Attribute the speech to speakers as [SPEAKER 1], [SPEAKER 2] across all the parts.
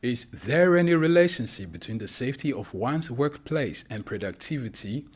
[SPEAKER 1] Is there any relationship between the safety of one's workplace and productivity?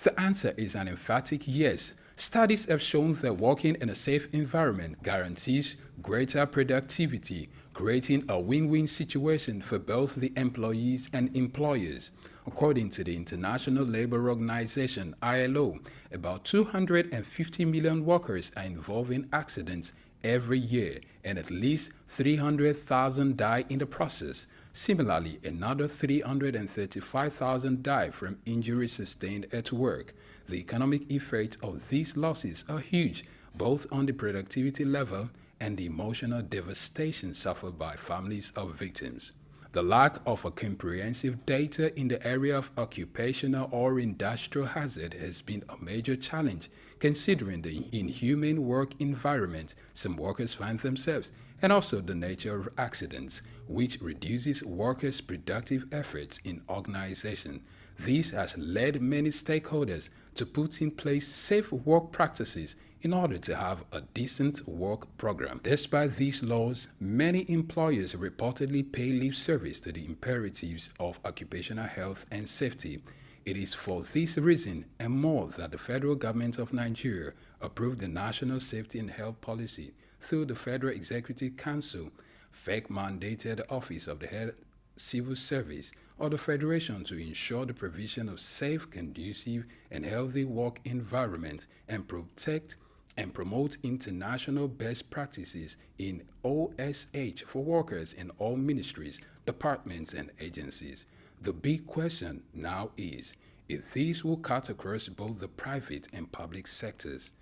[SPEAKER 1] The answer is an emphatic yes. Studies have shown that working in a safe environment guarantees greater productivity, creating a win-win situation for both the employees and employers. According to the International Labour Organization (ILO), about 250 million workers are involved in accidents every year, and at least 300,000 die in the process. Similarly, another 335,000 die from injuries sustained at work. The economic effects of these losses are huge, both on the productivity level and the emotional devastation suffered by families of victims. The lack of a comprehensive data in the area of occupational or industrial hazard has been a major challenge, considering the inhumane work environment some workers find themselves, and also the nature of accidents, which reduces workers' productive efforts in organization. This has led many stakeholders to put in place safe work practices in order to have a decent work program. Despite these laws, many employers reportedly pay lip service to the imperatives of occupational health and safety. It is for this reason and more that the federal government of Nigeria approved the National Safety and Health Policy through the Federal Executive Council, FEC mandated the Office of the Head Civil Service or the Federation to ensure the provision of safe, conducive, and healthy work environment and protect and promote international best practices in OSH for workers in all ministries, departments, and agencies. The big question now is if these will cut across both the private and public sectors.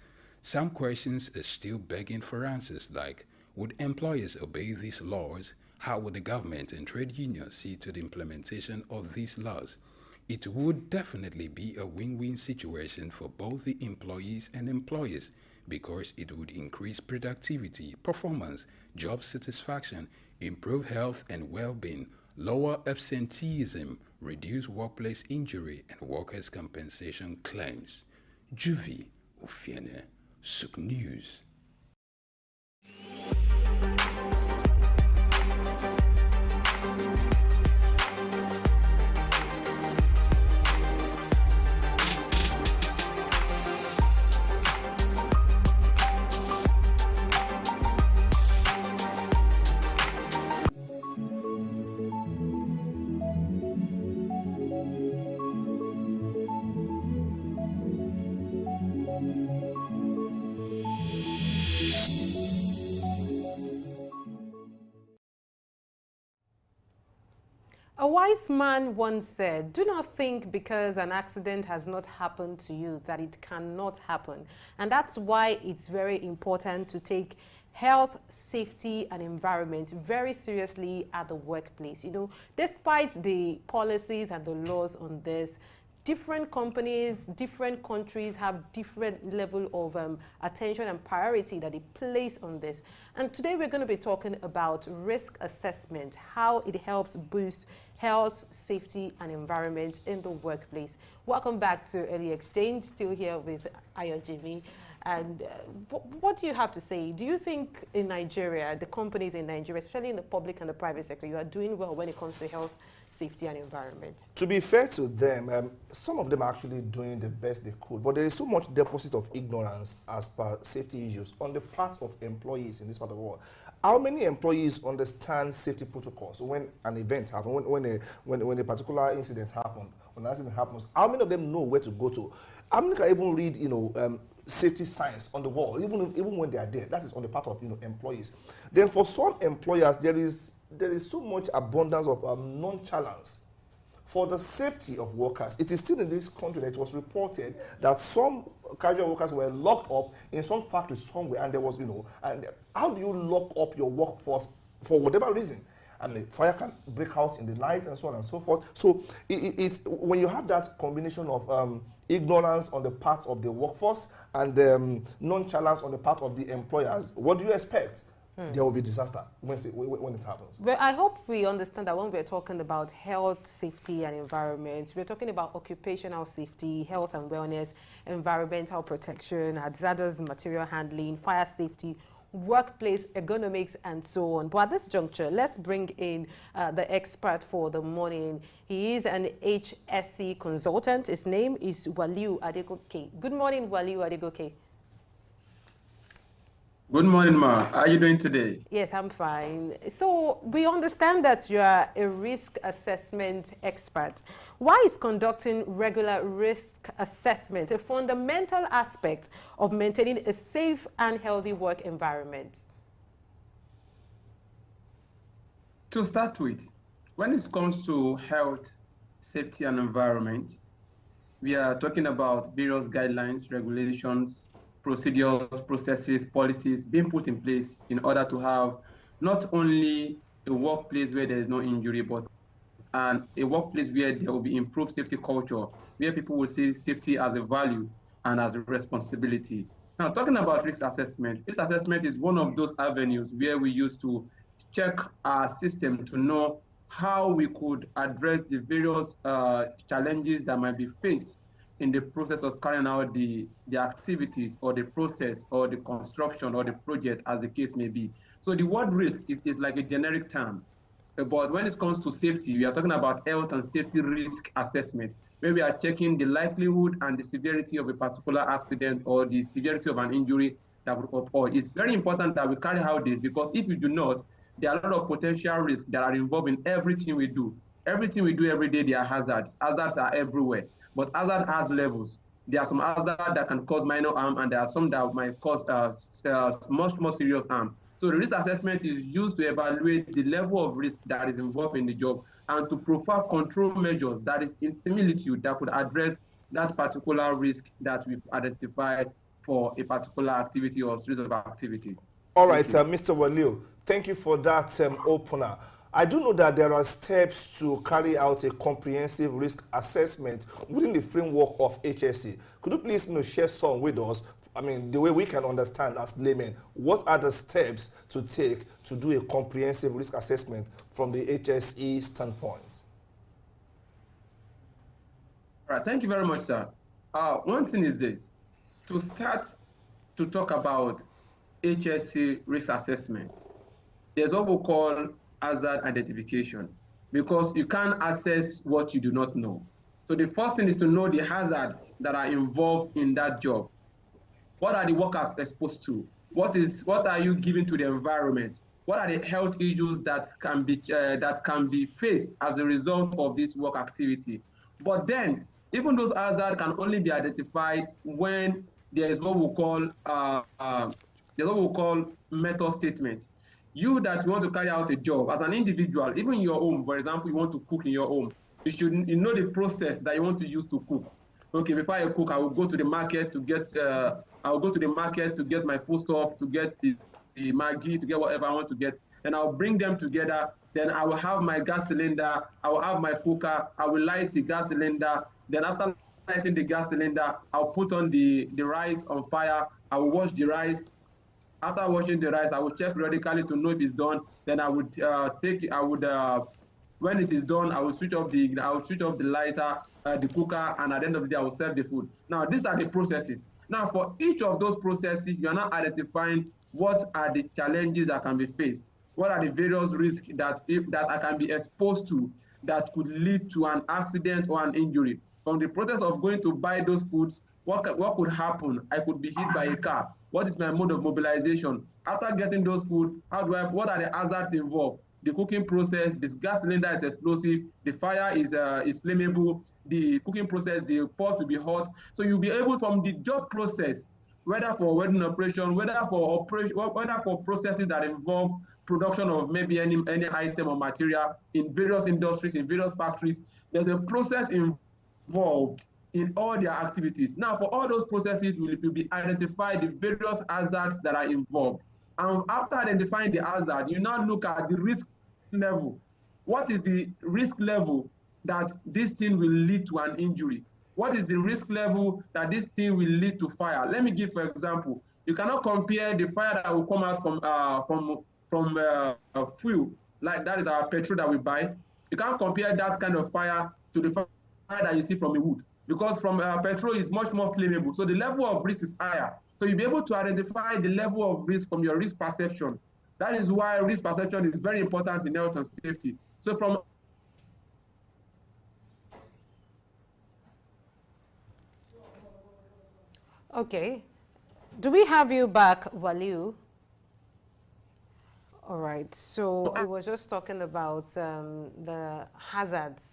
[SPEAKER 1] Some questions are still begging for answers like, would employers obey these laws? How would the government and trade unions see to the implementation of these laws? It would definitely be a win-win situation for both the employees and employers because it would increase productivity, performance, job satisfaction, improve health and well-being, lower absenteeism, reduce workplace injury and workers' compensation claims. Juvi Ofiene, Suk News.
[SPEAKER 2] A wise man once said, do not think because an accident has not happened to you that it cannot happen. And that's why it's very important to take health, safety, and environment very seriously at the workplace. You know, despite the policies and the laws on this, different companies, different countries have different level of attention and priority that they place on this. And today we're going to be talking about risk assessment, how it helps boost health, safety, and environment in the workplace. Welcome back to Early Exchange, still here with Ayojimi. And what do you have to say? Do you think in Nigeria, the companies in Nigeria, especially in the public and the private sector, you are doing well when it comes to health, safety, and environment?
[SPEAKER 3] To be fair to them, some of them are actually doing the best they could, but there is so much deposit of ignorance as per safety issues on the part of employees in this part of the world. How many employees understand safety protocols when an event happens, when a particular incident happens, when an accident happens? How many of them know where to go to? How many can even read, safety signs on the wall, even when they are there? That is on the part of employees. Then for some employers, there is so much abundance of nonchalance for the safety of workers. It is still in this country that it was reported that some casual workers were locked up in some factory somewhere, and there was, and how do you lock up your workforce for whatever reason? I mean, fire can break out in the night and so on and so forth. So it's when you have that combination of ignorance on the part of the workforce and nonchalance on the part of the employers, what do you expect? There will be disaster when it happens.
[SPEAKER 2] But I hope we understand that when we're talking about health, safety, and environment, we're talking about occupational safety, health and wellness, environmental protection, hazardous material handling, fire safety, workplace ergonomics, and so on. But at this juncture, let's bring in the expert for the morning. He is an HSE consultant. His name is Waliu Adegoke. Good morning, Waliu Adegoke.
[SPEAKER 4] Good morning, Ma. How are you doing today?
[SPEAKER 2] Yes, I'm fine. So we understand that you are a risk assessment expert. Why is conducting regular risk assessment a fundamental aspect of maintaining a safe and healthy work environment?
[SPEAKER 4] To start with, when it comes to health, safety, and environment, we are talking about various guidelines, regulations, procedures, processes, policies being put in place in order to have not only a workplace where there is no injury, but a workplace where there will be improved safety culture, where people will see safety as a value and as a responsibility. Now, talking about risk assessment is one of those avenues where we use to check our system to know how we could address the various challenges that might be faced in the process of carrying out the activities or the process or the construction or the project, as the case may be. So the word risk is like a generic term. But when it comes to safety, we are talking about health and safety risk assessment, where we are checking the likelihood and the severity of a particular accident or the severity of an injury that would occur. It's very important that we carry out this, because if we do not, there are a lot of potential risks that are involved in everything we do. Everything we do every day, there are hazards. Hazards are everywhere. But hazard has levels. There are some hazards that can cause minor harm, and there are some that might cause much more serious harm. So the risk assessment is used to evaluate the level of risk that is involved in the job and to profile control measures that is in similitude that could address that particular risk that we've identified for a particular activity or series of activities.
[SPEAKER 3] All right, Mr. Waliu, thank you for that opener. I do know that there are steps to carry out a comprehensive risk assessment within the framework of HSE. Could you please share some with us? I mean, the way we can understand as laymen, what are the steps to take to do a comprehensive risk assessment from the HSE standpoint?
[SPEAKER 4] All right, thank you very much, sir. One thing is this: to start to talk about HSE risk assessment, there's what we call hazard identification, because you can't assess what you do not know. So the first thing is to know the hazards that are involved in that job. What are the workers exposed to? What are you giving to the environment? What are the health issues that can be faced as a result of this work activity? But then, even those hazards can only be identified when there is what we call method statement. You that want to carry out a job as an individual, even in your home, for example, you want to cook in your home, you know the process that you want to use to cook. Okay, before I cook, I will go to the market to get my foodstuff, to get the Maggi, to get whatever I want to get. Then I'll bring them together. Then I will have my gas cylinder. I will have my cooker. I will light the gas cylinder. Then after lighting the gas cylinder, I'll put on the rice on fire. I will wash the rice. After washing the rice, I will check periodically to know if it's done. Then I would when it is done, I will switch off the lighter, the cooker, and at the end of the day, I will serve the food. Now, these are the processes. Now, for each of those processes, you are now identifying what are the challenges that can be faced. What are the various risks that I can be exposed to that could lead to an accident or an injury? From the process of going to buy those foods, what could happen? I could be hit by a car. What is my mode of mobilization? After getting those food, what are the hazards involved? The cooking process, this gas cylinder is explosive, the fire is flammable, the cooking process, the pot will be hot. So you'll be able, from the job process, whether for welding operation, whether for processes that involve production of maybe any item or material in various industries, in various factories, there's a process involved in all their activities. Now, for all those processes, will be identified the various hazards that are involved. And after identifying the hazard, you now look at the risk level. What is the risk level that this thing will lead to an injury? What is the risk level that this thing will lead to fire? Let me give, for example, you cannot compare the fire that will come out from fuel, like that is our petrol that we buy. You can't compare that kind of fire to the fire that you see from a wood, because from petrol is much more flammable. So the level of risk is higher. So you'll be able to identify the level of risk from your risk perception. That is why risk perception is very important in health and safety. So from
[SPEAKER 2] Okay. Do we have you back, Waliu? All right. So we were just talking about the hazards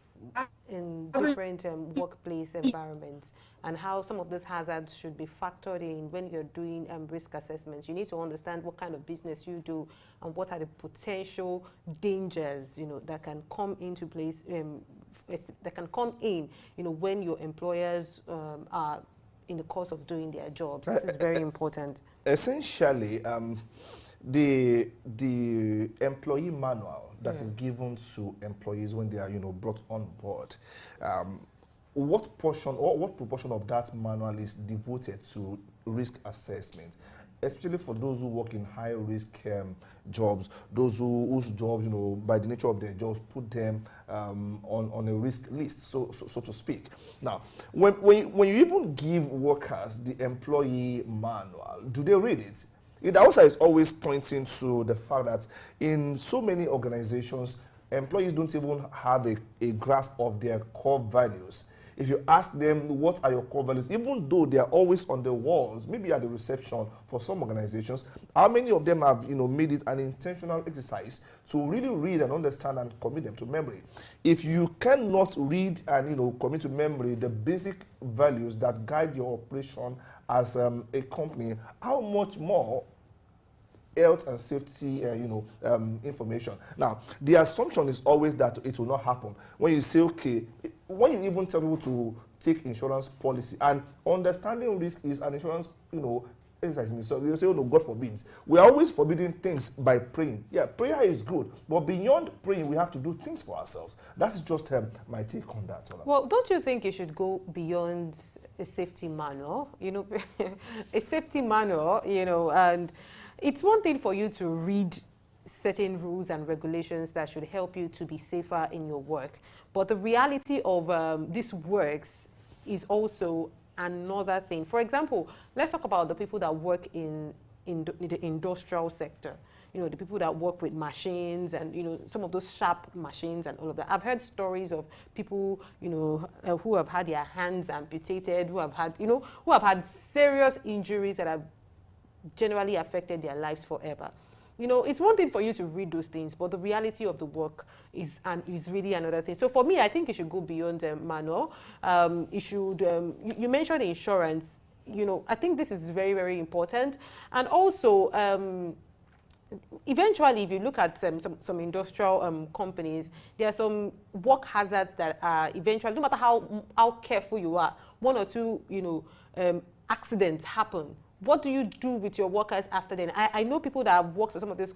[SPEAKER 2] in different workplace environments and how some of these hazards should be factored in when you're doing risk assessments. You need to understand what kind of business you do and what are the potential dangers, that can come into place, that can come in, when your employers are in the course of doing their jobs. This is very important.
[SPEAKER 3] Essentially, the employee manual that is given to employees when they are brought on board, what portion or what proportion of that manual is devoted to risk assessment, especially for those who work in high risk jobs, those whose jobs, by the nature of their jobs, put them on a risk list, so to speak. Now, when you even give workers the employee manual, do they read it? It also is always pointing to the fact that in so many organizations, employees don't even have a grasp of their core values. If you ask them what are your core values, even though they are always on the walls, maybe at the reception for some organizations, how many of them have made it an intentional exercise to really read and understand and commit them to memory? If you cannot read and commit to memory the basic values that guide your operation as a company, how much more health and safety information? Now, the assumption is always that it will not happen. When you say, okay, when you even tell people to take insurance policy, and understanding risk is an insurance, exercise. So you say, oh no, God forbids. We are always forbidding things by praying. Yeah, prayer is good, but beyond praying, we have to do things for ourselves. That's just my take on that.
[SPEAKER 2] Well, don't you think you should go beyond a safety manual? A safety manual, and it's one thing for you to read certain rules and regulations that should help you to be safer in your work. But the reality of these works is also another thing. For example, let's talk about the people that work in the industrial sector. The people that work with machines and, some of those sharp machines and all of that. I've heard stories of people, who have had their hands amputated, who have had serious injuries that have generally affected their lives forever. It's one thing for you to read those things, but the reality of the work is really another thing. So for me, I think it should go beyond manual. It should, you mentioned insurance, I think this is very, very important. And also, eventually, if you look at some industrial companies, there are some work hazards that are eventually, no matter how careful you are, one or two, accidents happen. What do you do with your workers after then? I know people that have worked for some of these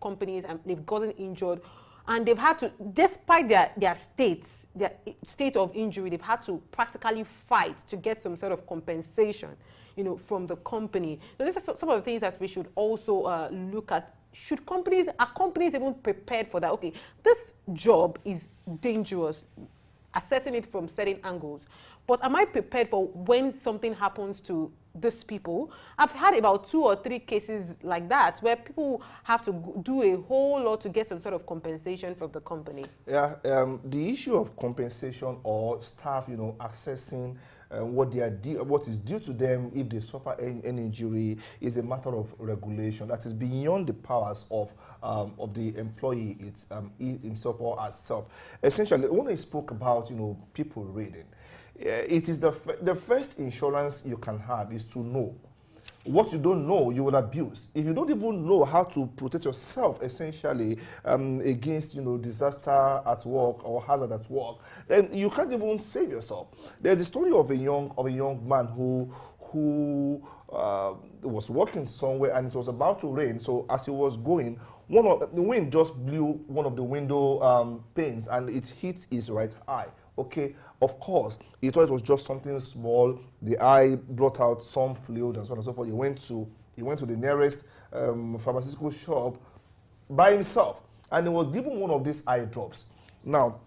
[SPEAKER 2] companies and they've gotten injured, and they've had to, despite their state of injury, they've had to practically fight to get some sort of compensation, from the company. So these are some of the things that we should also look at. Are companies even prepared for that? Okay, this job is dangerous, assessing it from certain angles, but am I prepared for when something happens to these people? I've had about 2 or 3 cases like that where people have to do a whole lot to get some sort of compensation from the company. Yeah,
[SPEAKER 3] the issue of compensation or staff, assessing what is due to them if they suffer any injury is a matter of regulation that is beyond the powers of the employee himself or herself. Essentially, when I spoke about people reading, it is the first insurance you can have is to know. What you don't know, you will abuse. If you don't even know how to protect yourself, essentially, against disaster at work or hazard at work, then you can't even save yourself. There's a story of a young man who was working somewhere and it was about to rain. So as he was going, the wind just blew one of the window panes and it hit his right eye. Okay, of course, he thought it was just something small. The eye brought out some fluid and so on and so forth. He went to the nearest pharmaceutical shop by himself, and he was given one of these eye drops. Now,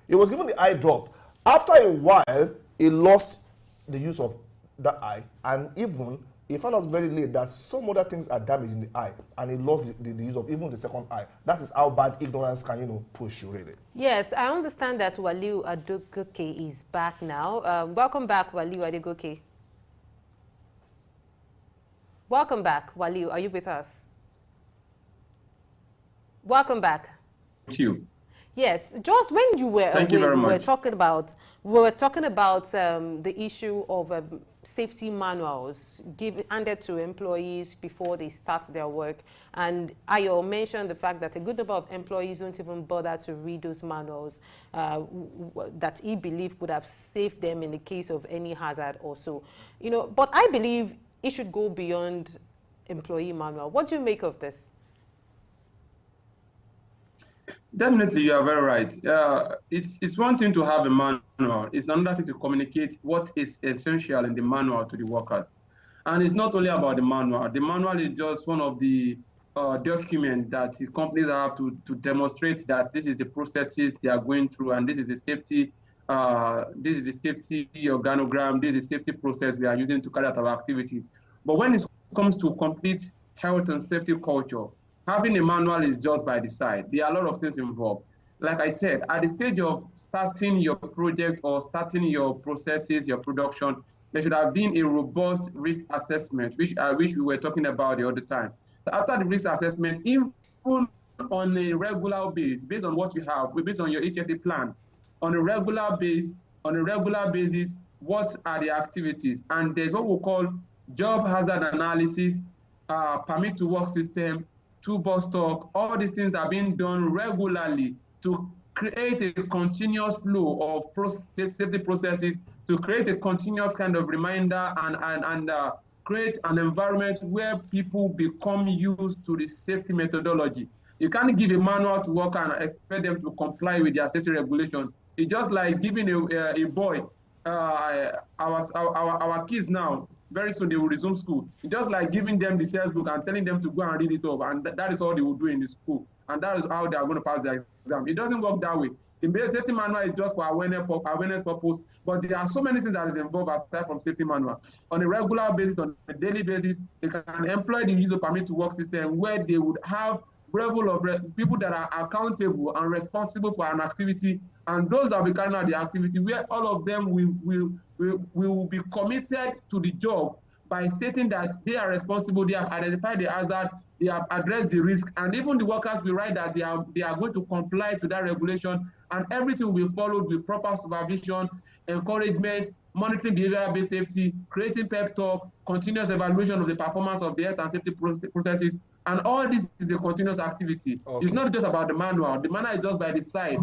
[SPEAKER 3] he was given the eye drop. After a while, he lost the use of the eye, and even he found out very late that some other things are damaged in the eye, and he lost the use of even the second eye. That is how bad ignorance can, push you, really.
[SPEAKER 2] Yes, I understand that Waliu Adegoke is back now. Welcome back, Waliu Adegoke. Welcome back, Waliu. Are you with us? Welcome back.
[SPEAKER 4] Thank you.
[SPEAKER 2] Yes, just when you were
[SPEAKER 4] Thank you very much.
[SPEAKER 2] we were talking about the issue of safety manuals handed to employees before they start their work, and Ayo mentioned the fact that a good number of employees don't even bother to read those manuals that he believed would have saved them in the case of any hazard or so. But I believe it should go beyond employee manual. What do you make of this?
[SPEAKER 4] Definitely, you are very right. It's one thing to have a manual. It's another thing to communicate what is essential in the manual to the workers. And it's not only about the manual. The manual is just one of the documents that the companies have to demonstrate that this is the processes they are going through, and this is the safety. This is the safety organogram. This is the safety process we are using to carry out our activities. But when it comes to complete health and safety culture, having a manual is just by the side. There are a lot of things involved. Like I said, at the stage of starting your project or starting your processes, your production, there should have been a robust risk assessment, which we were talking about the other time. So after the risk assessment, even on a regular basis, based on what you have, based on your HSE plan, on a regular basis, what are the activities? And there's what we call job hazard analysis, permit to work system, toolbox stock. All these things are being done regularly to create a continuous flow of safety processes, to create a continuous kind of reminder and create an environment where people become used to the safety methodology. You can't give a manual to work and expect them to comply with their safety regulation. It's just like giving a boy, our kids now, very soon they will resume school. It's just like giving them the textbook and telling them to go and read it off, and that is all they will do in the school. And that is how they are going to pass their exam. It doesn't work that way. The safety manual is just for awareness purpose, but there are so many things that is involved aside from safety manual. On a regular basis, on a daily basis, they can employ the user permit to work system where they would have level of people that are accountable and responsible for an activity, and those that will be carrying out the activity, where all of them will be committed to the job by stating that they are responsible, they have identified the hazard, they have addressed the risk, and even the workers will write that they are going to comply to that regulation, and everything will be followed with proper supervision, encouragement, monitoring behavioral-based safety, creating pep talk, continuous evaluation of the performance of the health and safety processes, and all this is a continuous activity. Okay. It's not just about the manual. The manual is just by the side.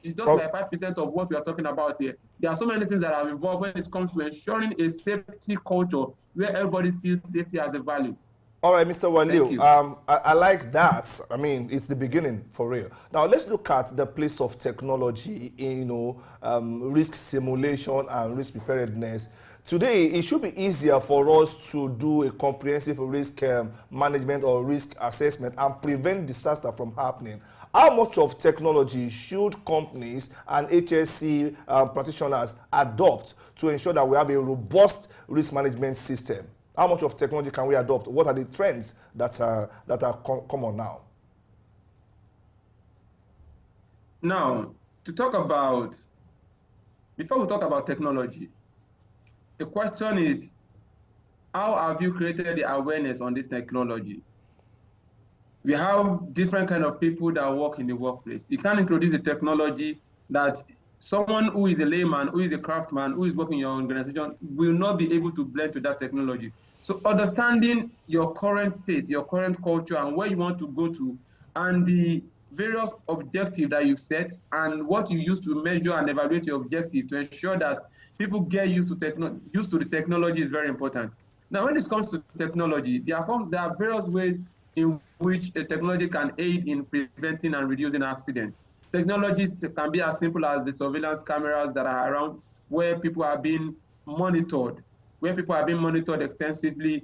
[SPEAKER 4] It's just like 5% of what we are talking about here. There are so many things that are involved when it comes to ensuring a safety culture where everybody sees safety as a value.
[SPEAKER 3] All right, Mr. Waliu, I like that. I mean, it's the beginning for real. Now, let's look at the place of technology in, risk simulation and risk preparedness. Today, it should be easier for us to do a comprehensive risk management or risk assessment and prevent disaster from happening. How much of technology should companies and HSE practitioners adopt to ensure that we have a robust risk management system? How much of technology can we adopt? What are the trends that are common now?
[SPEAKER 4] Now, before we talk about technology, the question is, how have you created the awareness on this technology? We have different kind of people that work in the workplace. You can't introduce a technology that someone who is a layman, who is a craftsman, who is working in your organization will not be able to blend to that technology. So understanding your current state, your current culture, and where you want to go to, and the various objectives that you set, and what you use to measure and evaluate your objective to ensure that people get used to the technology is very important. Now, when it comes to technology, there are various ways in which a technology can aid in preventing and reducing accidents. Technologies can be as simple as the surveillance cameras that are around where people are being monitored, extensively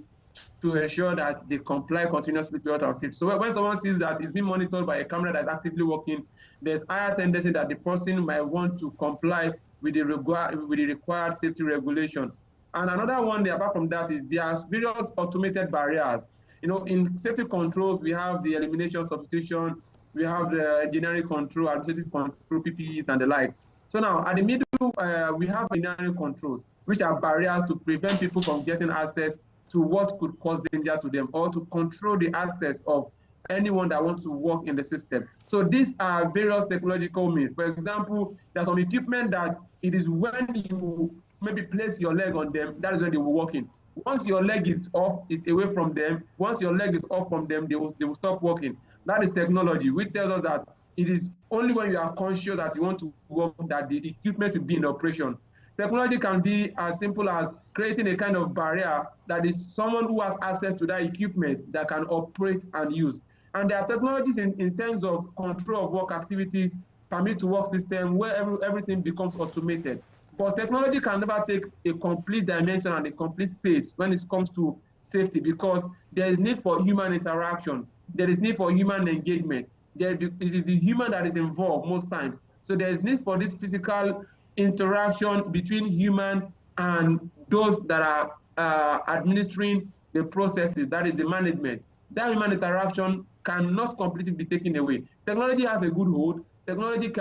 [SPEAKER 4] to ensure that they comply continuously with health and safety. So when someone sees that it's being monitored by a camera that's actively working, there's higher tendency that the person might want to comply with the required safety regulation. And another one, apart from that, is there are various automated barriers. In safety controls, we have the elimination, substitution, we have the engineering control, administrative control, PPEs, and the likes. So now, at the middle, we have engineering controls, which are barriers to prevent people from getting access to what could cause danger to them, or to control the access of anyone that wants to work in the system. So these are various technological means. For example, there's some equipment that it is when you maybe place your leg on them, that is when they will work in. Once your leg is off, is away from them, once your leg is off from them, they will stop working. That is technology, which tells us that it is only when you are conscious that you want to work that the equipment will be in operation. Technology can be as simple as creating a kind of barrier that is someone who has access to that equipment that can operate and use. And there are technologies in terms of control of work activities, permit to work system, where everything becomes automated. But technology can never take a complete dimension and a complete space when it comes to safety, because there is need for human interaction. There is need for human engagement. It is the human that is involved most times. So there is need for this physical interaction between human and those that are administering the processes, that is the management. That human interaction cannot completely be taken away. Technology has a good hold. Technology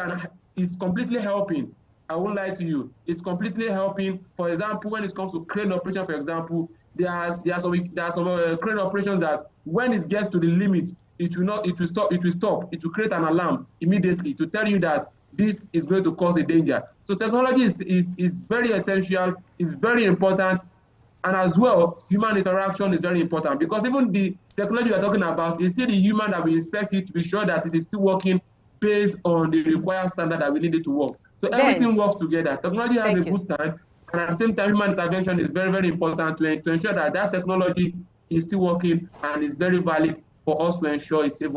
[SPEAKER 4] is completely helping. I won't lie to you. It's completely helping. For example, when it comes to crane operation, for example, there are some crane operations that when it gets to the limit, it will stop. It will create an alarm immediately to tell you that this is going to cause a danger. So technology is very essential, is very important, and as well, human interaction is very important, because even the technology we're talking about is still the human that we expect it to be sure that it is still working based on the required standard that we need it to work. So everything works together. Technology has a good stand, and at the same time, human intervention is very, very important to ensure that that technology is still working and is very valid for us to ensure a safe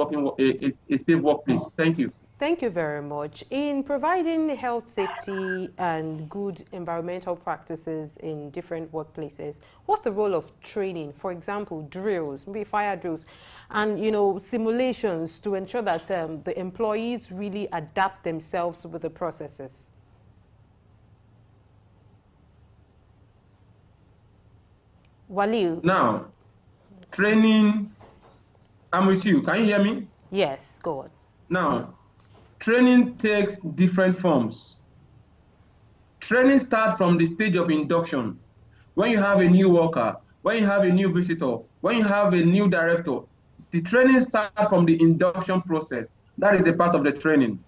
[SPEAKER 4] workplace. Thank you.
[SPEAKER 2] Thank you very much. In providing health, safety, and good environmental practices in different workplaces, what's the role of training? For example, drills, maybe fire drills, and simulations to ensure that the employees really adapt themselves with the processes. Waliu.
[SPEAKER 4] Now, training. I'm with you. Can you hear me?
[SPEAKER 2] Yes, go on.
[SPEAKER 4] Now, training takes different forms. Training starts from the stage of induction. When you have a new worker, when you have a new visitor, when you have a new director, the training starts from the induction process. That is a part of the training.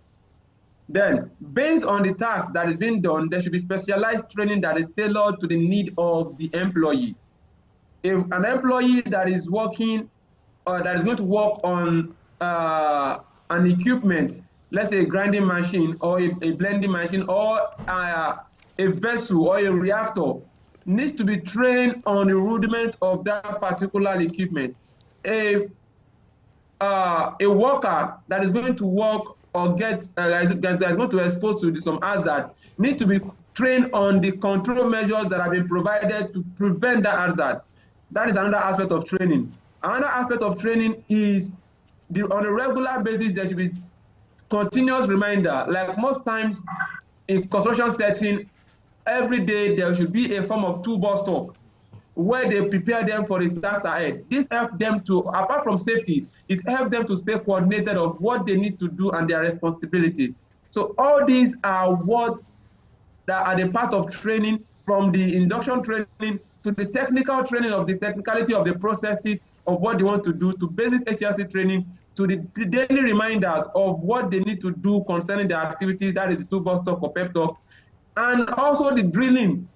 [SPEAKER 4] Then, based on the task that is being done, there should be specialized training that is tailored to the need of the employee. If an employee that is working or that is going to work on an equipment, let's say a grinding machine or a blending machine or a vessel or a reactor, needs to be trained on the rudiment of that particular equipment. A worker that is going to work or is going to expose to some hazard need to be trained on the control measures that have been provided to prevent that hazard. That is another aspect of training. Another aspect of training is on a regular basis, there should be continuous reminder. Like most times in construction setting, every day there should be a form of toolbox talk where they prepare them for the tasks ahead. This helps them to, apart from safety, it helps them to stay coordinated of what they need to do and their responsibilities. So all these are what that are the part of training, from the induction training to the technical training of the technicality of the processes of what they want to do, to basic HRC training, to the daily reminders of what they need to do concerning their activities, that is the toolbox talk or pep talk, and also the drilling,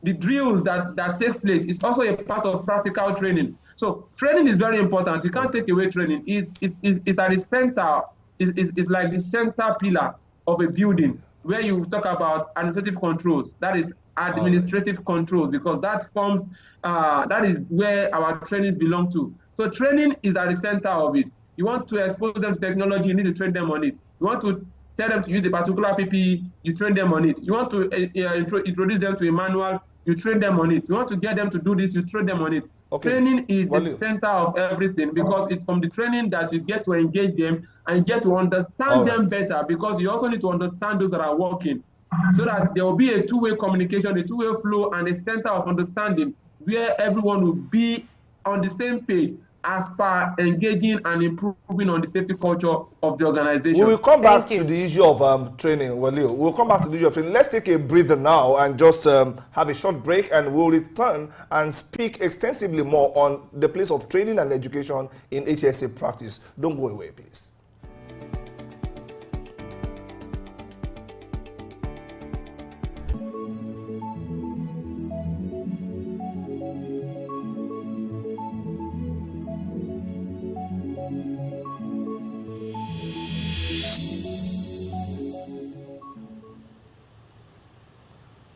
[SPEAKER 4] the drills that takes place is also a part of practical training. So training is very important. You can't take away training. It's at the center, it's like the center pillar of a building where you talk about administrative controls, that is administrative controls, because that forms, that is where our trainings belong to. So training is at the center of it. You want to expose them to technology, you need to train them on it. You want to tell them to use a particular PPE, you train them on it. You want to introduce them to a manual, you train them on it. You want to get them to do this, you train them on it. Okay. Training is the center of everything, because it's from the training that you get to engage them and get to understand them better, because you also need to understand those that are working. so that there will be a two-way communication, a two-way flow, and a center of understanding where everyone will be on the same page as per engaging and improving on the safety culture of the organization.
[SPEAKER 3] We will come back to the issue of training, Waliu. We'll come back to the issue of training. Let's take a breather now and just have a short break, and we'll return and speak extensively more on the place of training and education in HSE practice. Don't go away, please.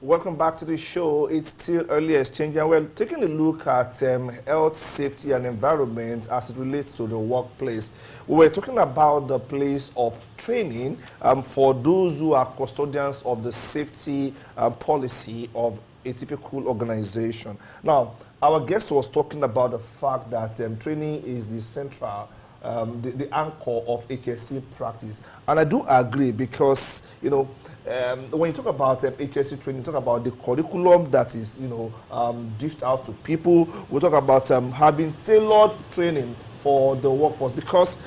[SPEAKER 3] Welcome back to the show. It's still early exchange, and we're taking a look at health, safety, and environment as it relates to the workplace. We were talking about the place of training for those who are custodians of the safety policy of a typical organization. Now, our guest was talking about the fact that training is the central the anchor of HSE practice. And I do agree because, you know, when you talk about HSE training, you talk about the curriculum that is, you know, dished out to people. We talk about having tailored training for the workforce, because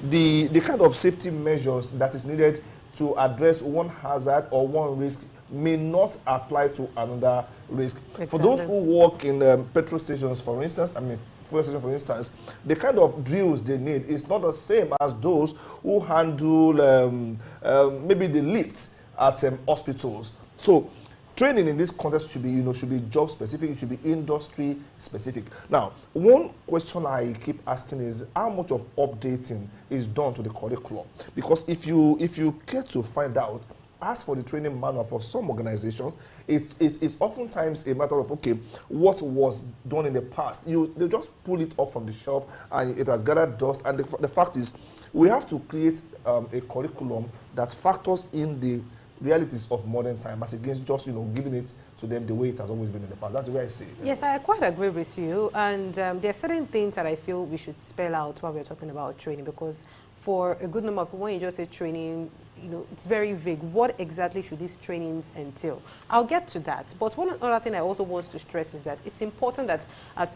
[SPEAKER 3] the kind of safety measures that is needed to address one hazard or one risk may not apply to another risk. Exactly. For those who work in petrol stations, for instance, fuel station, for instance, the kind of drills they need is not the same as those who handle maybe the lifts at hospitals. So training in this context should be, you know, should be job specific, it should be industry specific. Now, one question I keep asking is how much of updating is done to the curriculum? Because if you care to find out, ask for the training manual for some organizations. It's oftentimes a matter of, okay, what was done in the past? They just pull it off from the shelf and it has gathered dust. And the fact is, we have to create a curriculum that factors in the realities of modern time, as against just, you know, giving it to them the way it has always been in the past. That's the way I see it.
[SPEAKER 2] Yes, I quite agree with you. And there are certain things that I feel we should spell out while we're talking about training, because for a good number of people, when you just say training, you know, it's very vague. What exactly should these trainings entail? I'll get to that. But one other thing I also want to stress is that it's important that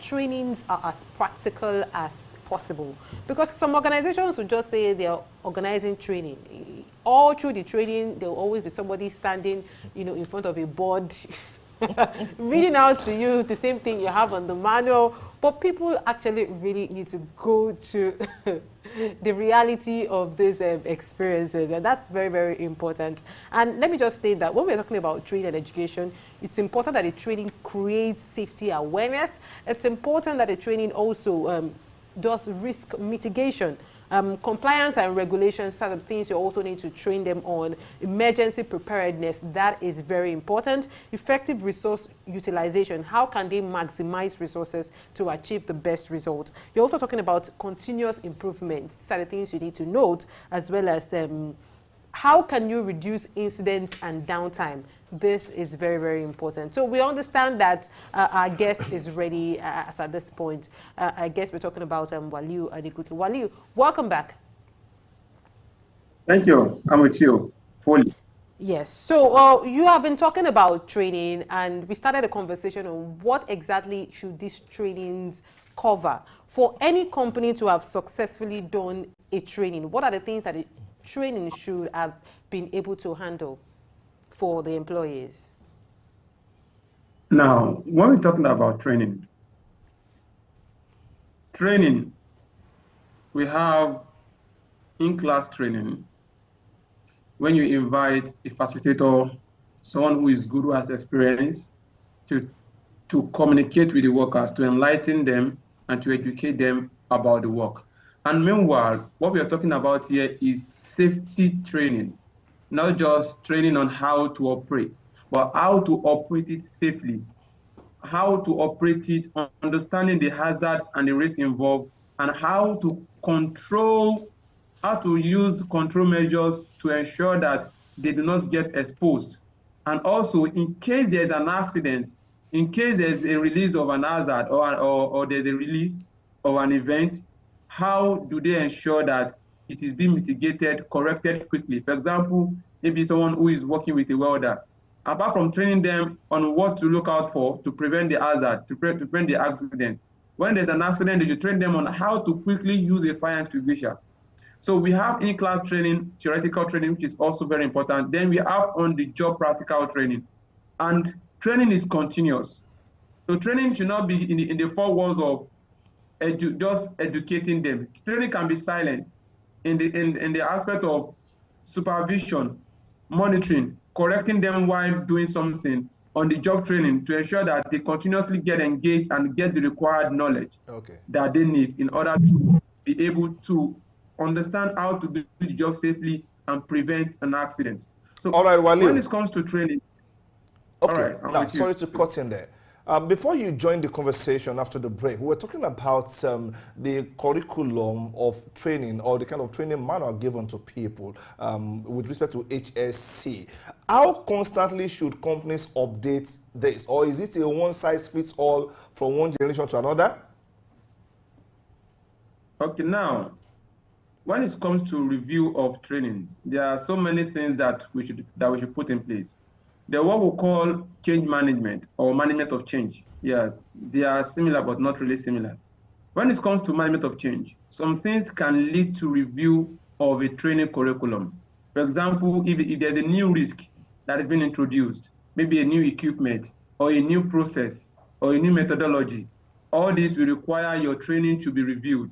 [SPEAKER 2] trainings are as practical as possible. Because some organizations will just say they're organizing training. All through the training, there will always be somebody standing, you know, in front of a board reading out to you the same thing you have on the manual. But people actually really need to go to the reality of these experiences, and that's very, very important. And let me just state that when we're talking about training and education, it's important that the training creates safety awareness. It's important that the training also does risk mitigation. Compliance and regulations are the things you also need to train them on. Emergency preparedness, that is very important. Effective resource utilization, how can they maximize resources to achieve the best results? You're also talking about continuous improvement. These are the things you need to note, as well as how can you reduce incidents and downtime? This is very, very important. So we understand that our guest is ready as at this point. I guess we're talking about Waliu Adegoke. Waliu, welcome back.
[SPEAKER 4] Thank you. I'm with you fully.
[SPEAKER 2] Yes. So you have been talking about training, and we started a conversation on what exactly should these trainings cover. For any company to have successfully done a training, what are the things that the training should have been able to handle for the employees?
[SPEAKER 4] Now, when we're talking about training, we have in-class training. When you invite a facilitator, someone who is good, who has experience, to communicate with the workers, to enlighten them and to educate them about the work. And meanwhile, what we are talking about here is safety training, not just training on how to operate, but how to operate it safely, how to operate it, understanding the hazards and the risk involved, and how to control, how to use control measures to ensure that they do not get exposed. And also, in case there's an accident, in case there's a release of an hazard or there's a release of an event, how do they ensure that it is being mitigated, corrected quickly? For example, maybe someone who is working with a welder. Apart from training them on what to look out for to prevent the hazard, to prevent the accident. When there's an accident, they should train them on how to quickly use a fire extinguisher. So we have in-class training, theoretical training, which is also very important. Then we have on-the-job practical training. And training is continuous. So training should not be in the four walls of just educating them. Training can be silent in the aspect of supervision, monitoring, correcting them while doing something, on the job training to ensure that they continuously get engaged and get the required knowledge that they need in order to be able to understand how to do the job safely and prevent an accident. So
[SPEAKER 3] all right, Waliu,
[SPEAKER 4] when it comes to training,
[SPEAKER 3] okay,
[SPEAKER 4] all right,
[SPEAKER 3] now sorry to cut in there. Before you joined the conversation after the break, we were talking about the curriculum of training or the kind of training manual given to people with respect to HSC. How constantly should companies update this? Or is it a one-size-fits-all from one generation to another?
[SPEAKER 4] Okay, now, when it comes to review of trainings, there are so many things that we should put in place. There are what we call change management or management of change. Yes, they are similar but not really similar. When it comes to management of change, some things can lead to review of a training curriculum. For example, if there's a new risk that has been introduced, maybe a new equipment or a new process or a new methodology, all this will require your training to be reviewed.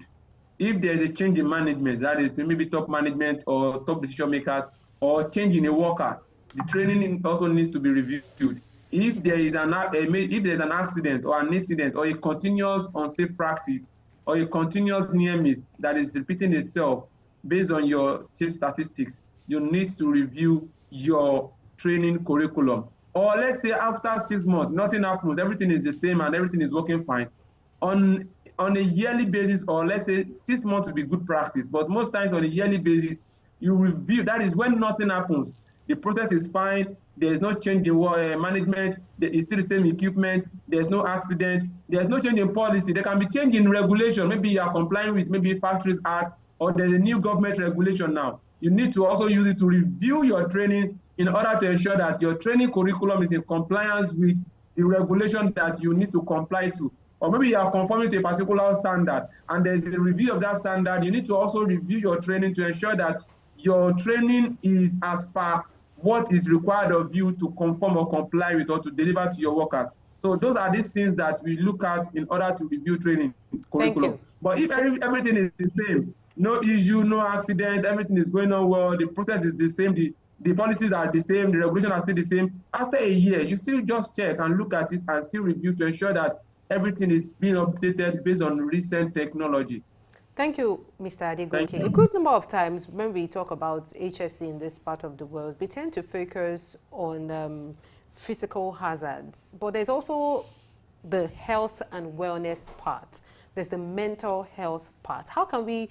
[SPEAKER 4] If there's a change in management, that is maybe top management or top decision makers, or change in a worker, the training also needs to be reviewed. If there is an accident or an incident or a continuous unsafe practice or a continuous near miss that is repeating itself based on your statistics, you need to review your training curriculum. Or let's say after 6 months, nothing happens, everything is the same and everything is working fine. On a yearly basis, or let's say 6 months will be good practice, but most times on a yearly basis, you review. That is when nothing happens. The process is fine. There is no change in management. There is still the same equipment. There's no accident. There's no change in policy. There can be change in regulation. Maybe you are complying with maybe Factories Act, or there's a new government regulation now. You need to also use it to review your training in order to ensure that your training curriculum is in compliance with the regulation that you need to comply to. Or maybe you are conforming to a particular standard and there's a review of that standard. You need to also review your training to ensure that your training is as per what is required of you to conform or comply with or to deliver to your workers. So those are the things that we look at in order to review training curriculum. But if everything is the same, no issue, no accident, everything is going on well, the process is the same, the policies are the same, the regulations are still the same, after a year, you still just check and look at it and still review to ensure that everything is being updated based on recent technology.
[SPEAKER 2] Thank you, Mr. Adegoke. A good number of times when we talk about HSC in this part of the world, we tend to focus on physical hazards, but there's also the health and wellness part. There's the mental health part. How can we,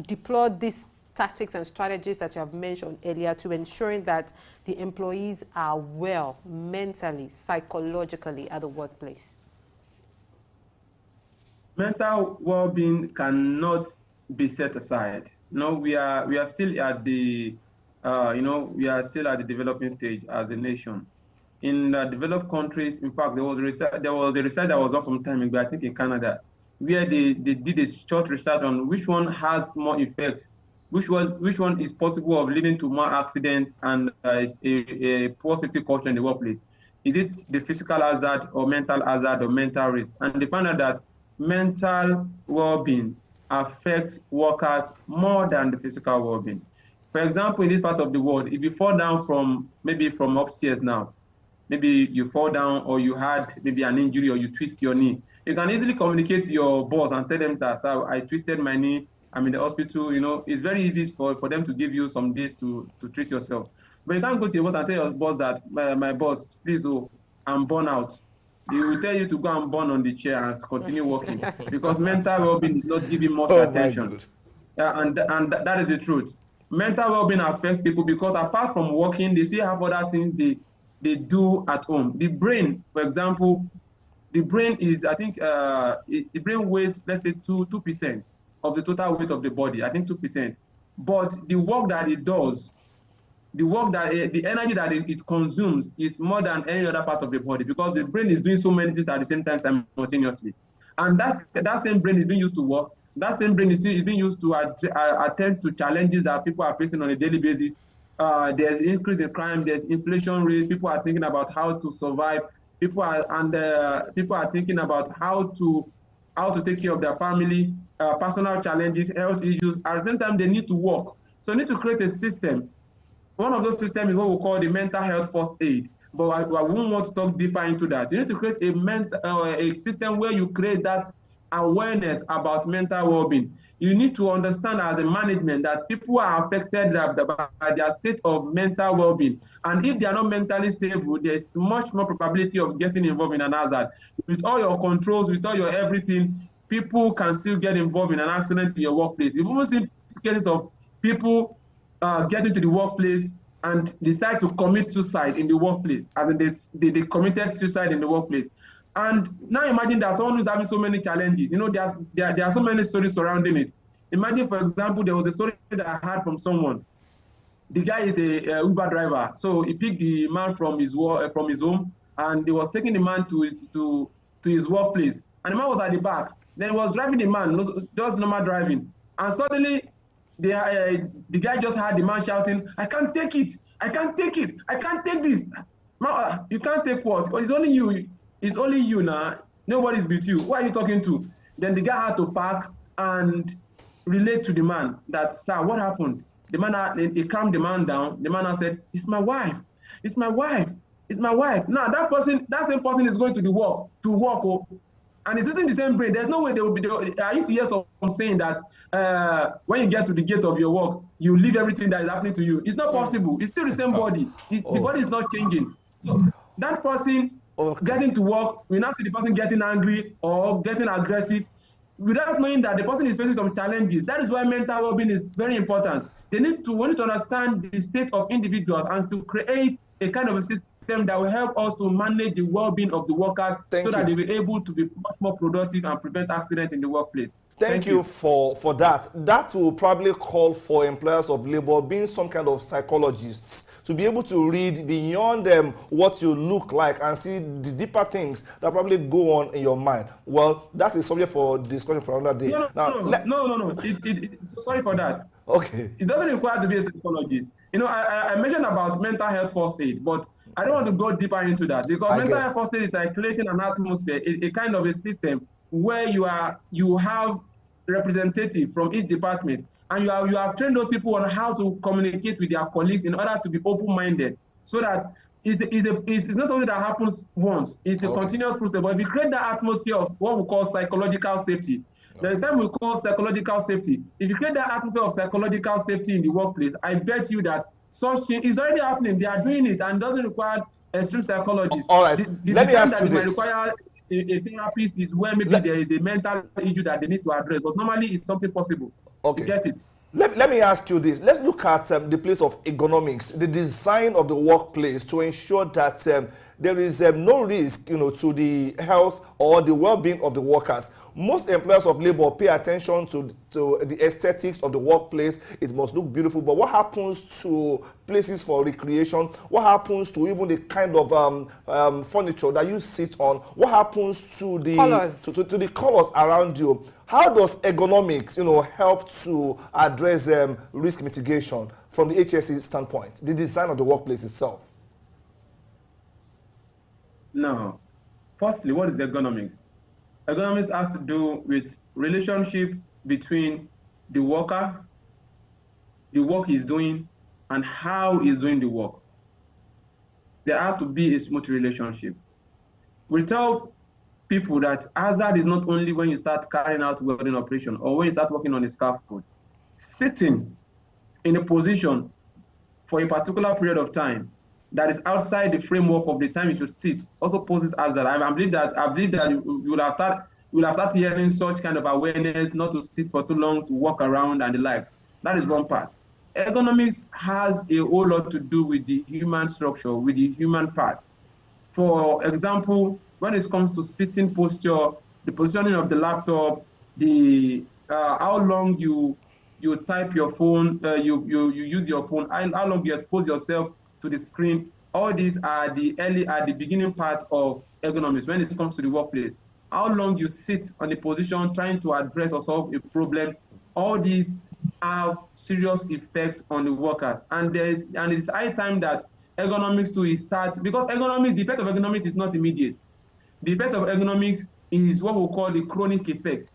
[SPEAKER 2] deploy these tactics and strategies that you have mentioned earlier to ensuring that the employees are well mentally, psychologically at the workplace?
[SPEAKER 4] Mental well-being cannot be set aside. No, we are still at the we are still at the developing stage as a nation. In developed countries, in fact, there was a research that was done some time ago, I think in Canada, where they did a short research on which one has more effect, which one is possible of leading to more accidents and a poor safety culture in the workplace. Is it the physical hazard or mental risk? And they found out that mental well-being affects workers more than the physical well-being. For example, in this part of the world, if you fall down from upstairs now, maybe you fall down or you had maybe an injury or you twist your knee, you can easily communicate to your boss and tell them that, sir, I twisted my knee, I'm in the hospital. It's very easy for them to give you some days to treat yourself. But you can't go to your boss and tell your boss that, my boss, please, I'm burnt out. He will tell you to go and burn on the chair and continue working because mental well-being is not giving much attention. And that is the truth. Mental well-being affects people because apart from working, they still have other things they do at home. The brain, for example, the brain is, I think, the brain weighs, let's say, 2% of the total weight of the body, I think 2%. But the work that it does the work that the energy that it consumes is more than any other part of the body, because the brain is doing so many things at the same time simultaneously. And that same brain is being used to work. That same brain is being used to attend to challenges that people are facing on a daily basis. There's increase in crime, there's inflation rate, people are thinking about how to survive, people are thinking about how to take care of their family, personal challenges, health issues. At the same time, they need to work. So you need to create a system. One of those systems is what we call the mental health first aid. But I won't want to talk deeper into that. You need to create a system where you create that awareness about mental well-being. You need to understand as a management that people are affected by their state of mental well-being. And if they are not mentally stable, there's much more probability of getting involved in an hazard. With all your controls, with all your everything, people can still get involved in an accident in your workplace. We've even seen cases of people get into the workplace and decide to commit suicide in the workplace, as in they committed suicide in the workplace. And now imagine that someone who's having so many challenges, there are so many stories surrounding it. Imagine, for example, there was a story that I heard from someone. The guy is a Uber driver, so he picked the man from his home, and he was taking the man to his workplace. And the man was at the back. Then he was driving the man, just normal driving, and suddenly the guy just heard the man shouting, "I can't take it! I can't take it! I can't take this!" Man, you can't take what? It's only you. It's only you now. Nobody's with you. Who are you talking to? Then the guy had to park and relate to the man that, "Sir, what happened?" The man, he calmed the man down. The man said, "It's my wife. It's my wife. It's my wife." Now that same person is going to work. And it's using the same brain. There's no way they will be. I used to hear some saying that when you get to the gate of your work, you leave everything that is happening to you. It's not possible. It's still the same body. The body is not changing. So that person getting to work, we now see the person getting angry or getting aggressive without knowing that the person is facing some challenges. That is why mental well-being is very important. We need to understand the state of individuals and to create a kind of a system that will help us to manage the well-being of the workers so that they'll be able to be much more productive and prevent accidents in the workplace.
[SPEAKER 3] Thank you for that. That will probably call for employers of labor being some kind of psychologists to be able to read beyond what you look like and see the deeper things that probably go on in your mind. Well, that is subject for discussion for another day.
[SPEAKER 4] No. Sorry for that.
[SPEAKER 3] Okay.
[SPEAKER 4] It doesn't require to be a psychologist. I mentioned about mental health first aid, but I don't want to go deeper into that because mental health first aid is like creating an atmosphere, a kind of a system where you have representative from each department, and you have trained those people on how to communicate with their colleagues in order to be open-minded, so that it's not something that happens once. It's a continuous process. But if you create that atmosphere of what we call psychological safety, the time we call psychological safety, if you create that atmosphere of psychological safety in the workplace, I bet you that such thing is already happening. They are doing it and doesn't require extreme psychologists.
[SPEAKER 3] All right, let me ask you
[SPEAKER 4] this. Require a therapist is where maybe there is a mental issue that they need to address, but normally it's something possible.
[SPEAKER 3] Okay.
[SPEAKER 4] You get it?
[SPEAKER 3] Let me ask you this. Let's look at the place of ergonomics, the design of the workplace to ensure that there is no risk, to the health or the well-being of the workers. Most employers of labor pay attention to the aesthetics of the workplace. It must look beautiful. But what happens to places for recreation? What happens to even the kind of furniture that you sit on? What happens to the colors, to the colors around you? How does ergonomics, help to address risk mitigation from the HSE standpoint, the design of the workplace itself?
[SPEAKER 4] No. Firstly, what is ergonomics? Ergonomics has to do with relationship between the worker, the work he's doing, and how he's doing the work. There has to be a smooth relationship. We tell people that hazard is not only when you start carrying out welding operation or when you start working on a scaffold. Sitting in a position for a particular period of time that is outside the framework of the time you should sit also poses hazard. I believe that you will have started hearing such kind of awareness not to sit for too long, to walk around and the likes. That is one part. Ergonomics has a whole lot to do with the human structure, with the human part. For example, when it comes to sitting posture, the positioning of the laptop, the how long you you type your phone, you use your phone, how long you expose yourself to the screen. All these are the beginning part of ergonomics when it comes to the workplace. How long you sit on a position trying to address or solve a problem. All these have serious effect on the workers. And it's high time that ergonomics too is start, because ergonomics, the effect of ergonomics is not immediate. The effect of ergonomics is what we call the chronic effect.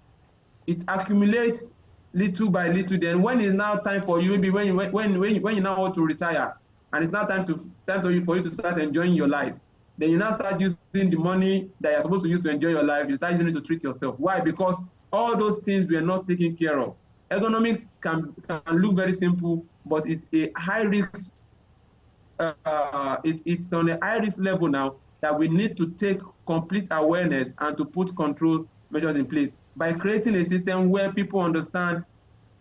[SPEAKER 4] It accumulates little by little. Then when it's now time for you, maybe when you now want to retire, and it's now time for you to start enjoying your life, then you now start using the money that you're supposed to use to enjoy your life. You start using it to treat yourself. Why? Because all those things were not taken care of. Ergonomics can look very simple, but it's a high risk. It's on a high risk level now that we need to take complete awareness and to put control measures in place by creating a system where people understand.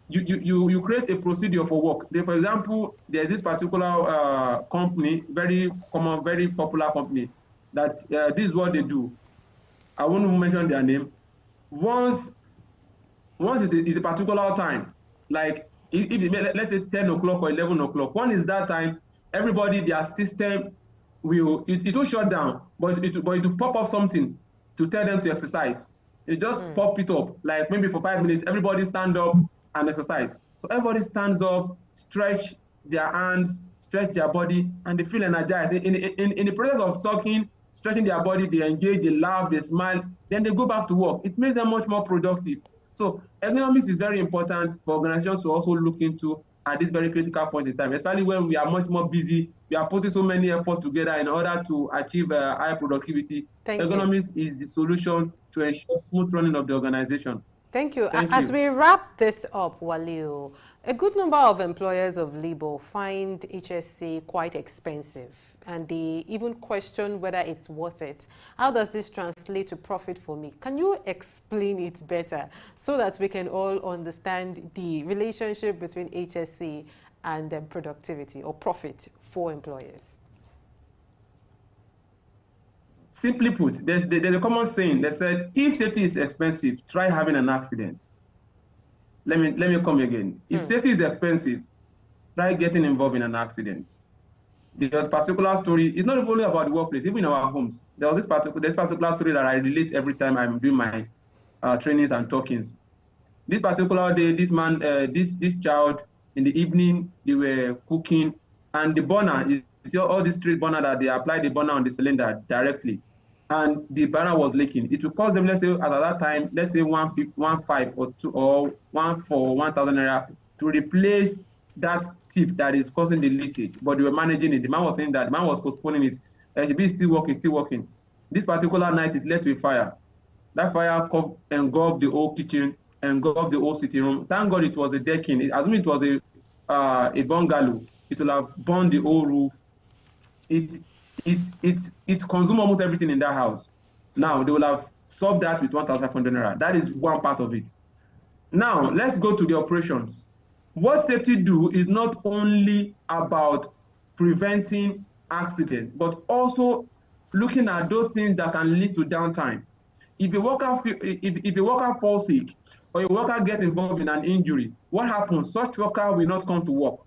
[SPEAKER 4] You create a procedure for work. For example, there's this particular company, very common, very popular company, that this is what they do. I won't mention their name. Once is a particular time, like if let's say 10 o'clock or 11 o'clock, one is that time, everybody, their system it will shut down, but it will pop up something to tell them to exercise. It just pop it up, like maybe for 5 minutes, everybody stand up and exercise. So everybody stands up, stretch their hands, stretch their body, and they feel energized. In the process of talking, stretching their body, they engage, they laugh, they smile, then they go back to work. It makes them much more productive. So ergonomics is very important for organizations to also look into at this very critical point in time, especially when we are much more busy. We are putting so many efforts together in order to achieve high productivity. Ergonomics is the solution to ensure smooth running of the organization.
[SPEAKER 2] Thank you. As we wrap this up, Waliu, a good number of employers of Libo find HSC quite expensive, and they even question whether it's worth it. How does this translate to profit for me? Can you explain it better so that we can all understand the relationship between HSC and productivity or profit for employers?
[SPEAKER 4] Simply put, there's a common saying that said, if safety is expensive, try having an accident. Let me come again. If safety is expensive, try getting involved in an accident. There's a particular story. It's not only about the workplace, even in our homes. There was this particular story that I relate every time I'm doing my trainings and talkings. This particular day, this man, this child, in the evening, they were cooking, and the burner is all this street burner that they apply the burner on the cylinder directly, and the burner was leaking. It will cost them, let's say, at that time, let's say 1,500 or 2 or 1,000 naira to replace that tip that is causing the leakage. But they were managing it. The man was saying that the man was postponing it. It's still working. This particular night, it led to a fire. That fire engulfed the whole kitchen, engulfed the whole sitting room. Thank God it was a decking. Assuming it was a bungalow, it will have burned the whole roof. It consumed almost everything in that house. Now they will have solved that with 1,500 naira. That is one part of it. Now let's go to the operations. What safety do is not only about preventing accidents, but also looking at those things that can lead to downtime. If a worker falls sick or a worker gets involved in an injury, what happens? Such worker will not come to work.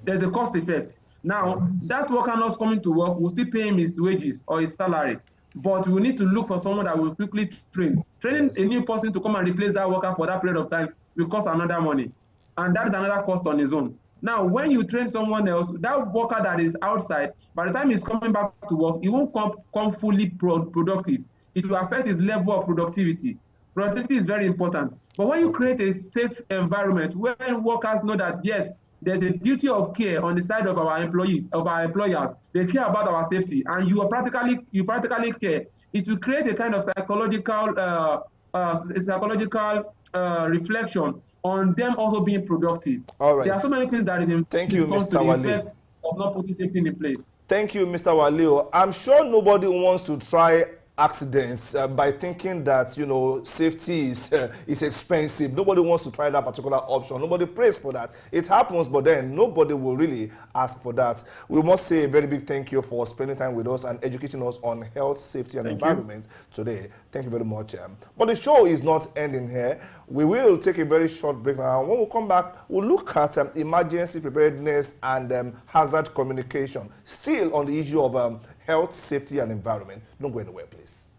[SPEAKER 4] There's a cost effect. Now, that worker not coming to work, will still pay him his wages or his salary, but we need to look for someone that will quickly train. Training a new person to come and replace that worker for that period of time will cost another money, and that is another cost on its own. Now, when you train someone else, that worker that is outside, by the time he's coming back to work, he won't come fully productive. It will affect his level of productivity. Productivity is very important. But when you create a safe environment where workers know that, yes, there's a duty of care on the side of our employees, of our employers. They care about our safety, and you practically care. It will create a kind of psychological reflection on them also being productive.
[SPEAKER 3] All right.
[SPEAKER 4] There are so many things that is in response to the effect of not putting safety in place.
[SPEAKER 3] Thank you, Mr. Waliu. I'm sure nobody wants to try accidents by thinking that, you know, safety is expensive. Nobody wants to try that particular option. Nobody prays for that. It happens, but then nobody will really ask for that. We must say a very big thank you for spending time with us and educating us on health, safety, and environment today. Thank you very much. But the show is not ending here. We will take a very short break now. When we come back, we'll look at emergency preparedness and hazard communication, still on the issue of health, safety, and environment. Don't go anywhere, please.